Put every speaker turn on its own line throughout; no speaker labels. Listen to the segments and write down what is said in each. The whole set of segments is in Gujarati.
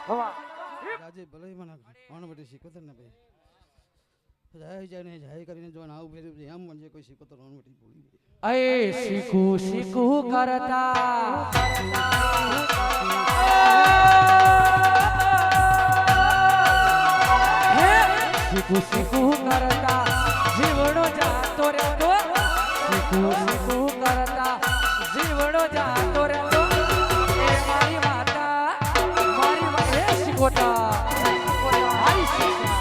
આજે ભલે મને કોણ બધી શીખવતર ને ભાઈ જાય જાય ને જાય કરીને જો આવું ફેર્યું એમ મને કોઈ શીખવતર કોણ બધી ભૂલી ગઈ
અય શીખું શીખું કરતા શીખું શીખું કરતા જીવડો જાતો રહેતો શીખું શીખું કરતા જીવડો જાતો રહેતો એ મારી માતા શીખોતા મારી શીખા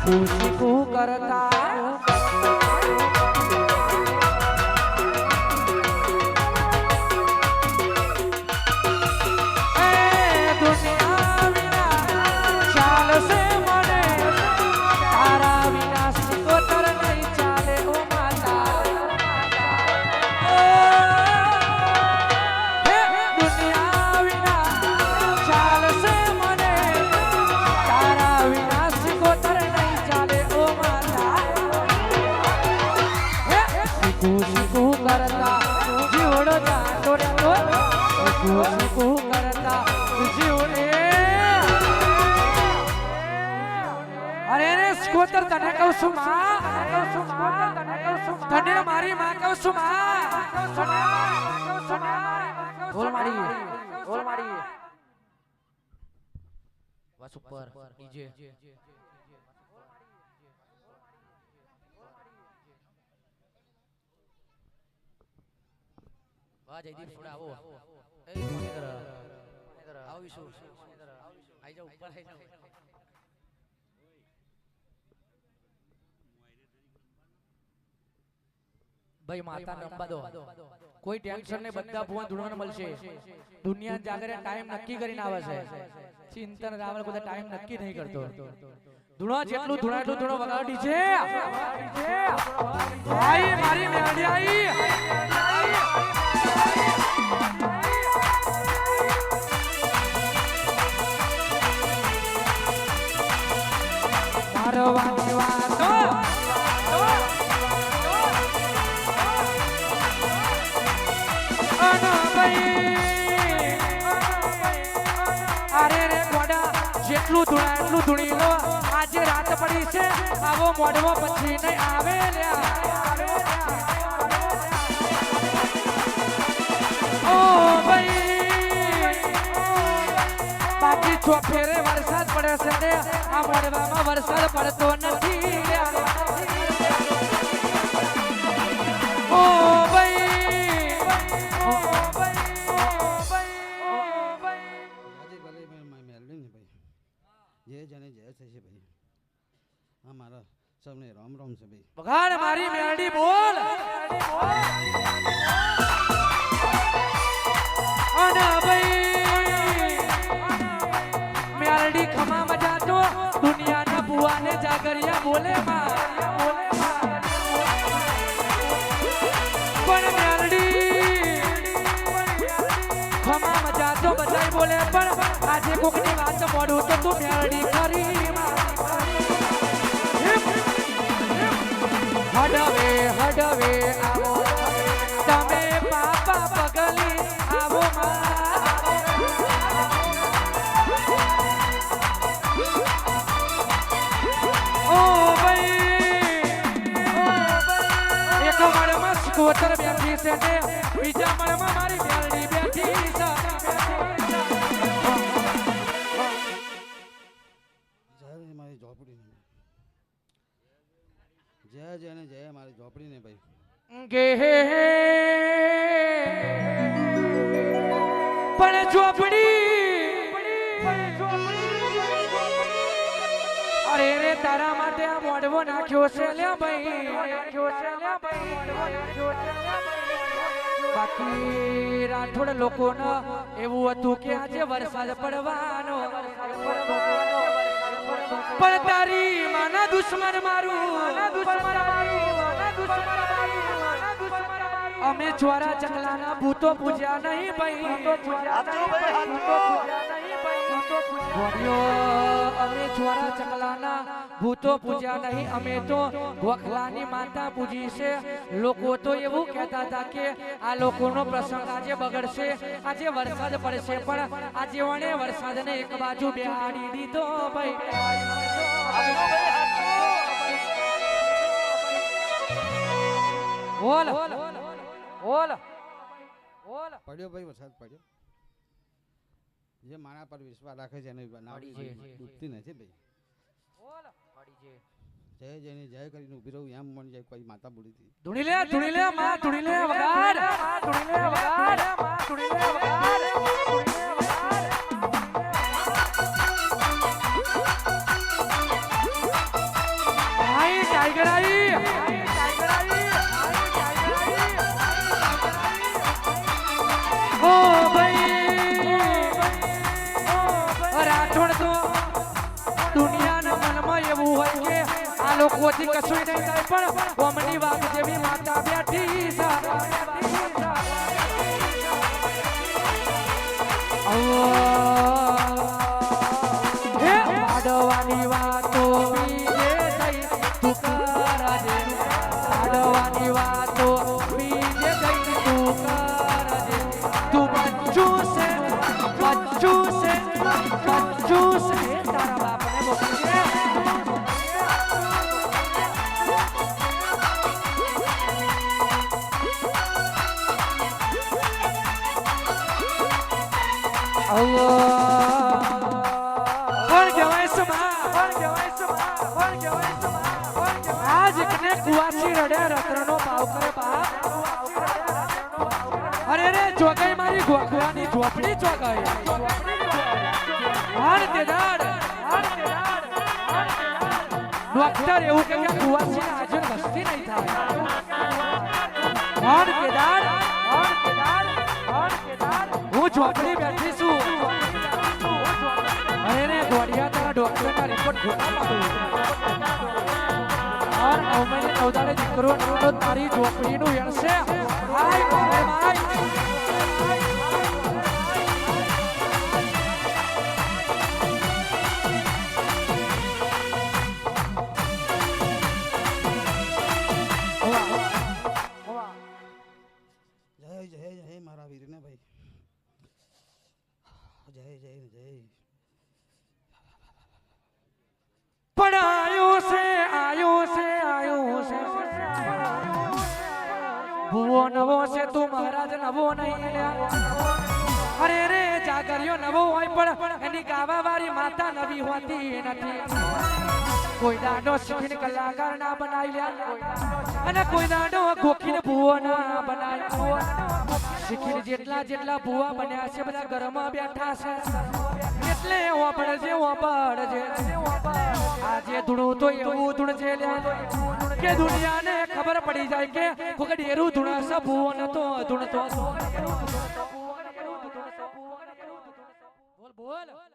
શીખું કરતા દુનિયા વિના ચાલશે મને તારા વિના શીખોતર નહીં ચાલે ઓ માતા દુનિયા વિના ચાલશે મને તારા વિના શીખોતર શીખું કરતા જીવડો જાતો રહેતો શીખું કરતા જીવડે અરે રે સ્કોતર તને કહું છું માં તને મારી માં કહું છું માં બોલ મારી બસ ઉપર ડીજે જયદીપ થોડા આવો એ આવીશું આઈ જાવ ઉપર આઈ જાવ ભાઈ માતા નંબા દો કોઈ ટેન્શન ને બધા ભુવન ધૂણવાને મળશે દુનિયા જાગરે ટાઈમ નક્કી કરીને આવે છે ચિંતન રાવણ કોઈ ટાઈમ નક્કી નહીં કરતો ધૂણો જેટલું ધૂણા એટલું ધૂણો વગાડી છે ભાઈ મારી મેલડી આઈ મારવાની વાતો અરે રે ગોડા જેટલું ધૂણા એટલું ધૂણી લો આજે રાત પડી છે આવો મોડવો પછી નહીં આવે ઓ ભાઈ બાકી ચોફેરે વરસાદ પડે છે ને આ મોડવામાં વરસાદ પડતો નથી ઓ ભાઈ
જે જને જય થશે ભાઈ હા મારા સૌને રામ રામ છે ભાઈ
બગાડ મારી મેલડી બોલ અને ભાઈ મેલડી ખમા મજા તો દુનિયાના બુઆને જાગરિયા બોલે માં પણ મેલડી ખમા મજા તો બધાય બોલે પણ આજે કોકની વાત મોડું તો તું મેલડી કરી હડવે આવો તમે પાપા પગલી આવો ઓ ભાઈ એક મળમાં સ્કોતર બેઠી છે ને બીજા મળમાં મારી મેલડી બેઠી છે
મારી ઝોપડી જય જય ને જય મારી ઝોપડી ને ભાઈ
પણ ઝોપડી અરે રે તારા માટે આ મોડવો નાખ્યો છે લ્યા ભાઈ બાકી રાઠોડ લોકોને એવું હતું કે આજે વરસાદ પડવાનો પણ તારી માના દુશ્મન મારું અમે ચોરા ચકલાના ભૂતો પૂજ્યા નહીં ભાઈ અમે ચોરા ચકલાના ભૂતો પૂજ્યા નહીં અમે તો વખલાની માતા પૂજી છે લોકો તો એવું કહેતા હતા કે આ લોકોનો પ્રસંગ આજે બગડશે આજે વરસાદ પડશે પણ આજે વણે વરસાદને એક બાજુ બેહાડી દીધો ભાઈ બોલ બોલ
પડ્યો ભાઈ વરસાદ પડ્યો જે મારા પર વિશ્વાસ રાખે છે એને નાવડી ડૂબતી નથી ભાઈ જય જયને જય કરીને ઉભી રહું એમ મન જાય કોઈ માતા બોલી હતી
ધૂણી લે માં ધૂણી લે વગાડ ધૂણી લે વગાડ ધૂણી લે વગાડ આઈ ટાઈગર આઈ ઓ ભાઈ રાઠોડ તો દુનિયાના મનમાં એવું હોય કે આ લોકોથી કશું નહીં થાય પણ ઓમની વાત જેવી માતા બેઠી છે આડવાની વાતો બીજે થઈ તું કરજે આડવાની વાતો બીજે થઈ તું કરજે તું બચ્ચું છે તારા બાપને મોકલજે આજ કને કુવાસી રડે રત્નનો ભાવ કરે બાપ અરે રે જોગાઈ મારી ગોખલાની ઝોપડી જોગાઈ હાડ તે દાડ ડોક્ટર એવું કે કુવાસી હાજર વસ્તી નહીં થાય હાડ તે દાડ હું ઝોપડી બેઠી છું અરે રે ગોડિયા તારા ડોક્ટરના રિપોર્ટ ખોટા પાડું और अवमैने नवदाड़े दीकरो नो तारी झोपड़ी नु यणसे हाय भाई
જય જય જય મારા વીરને ભાઈ જય જય જય
પણ આયો છે ભૂવો નવો છે તું મહારાજ નવો નહીં લ્યા અરે રે જાગરિયો નવો હોય પણ એની ગાવા વાળી માતા નવી હોતી નથી કોઈ દાડો શીખીને કલાકાર ના બનાવી લ્યા અને કોઈ દાડો ગોખીને ભૂવો ના બનાવી શીખીને જેટલા ભૂવા બન્યા છે બધા ઘરમાં બેઠા છે એટલે વાપડજે આજે ધૂણું તો એવું ધૂણ છે કે દુનિયાને ખબર પડી જાય કે ફુગડેરું ધૂણા સભુઓ નતો ધૂણતો બોલ બોલ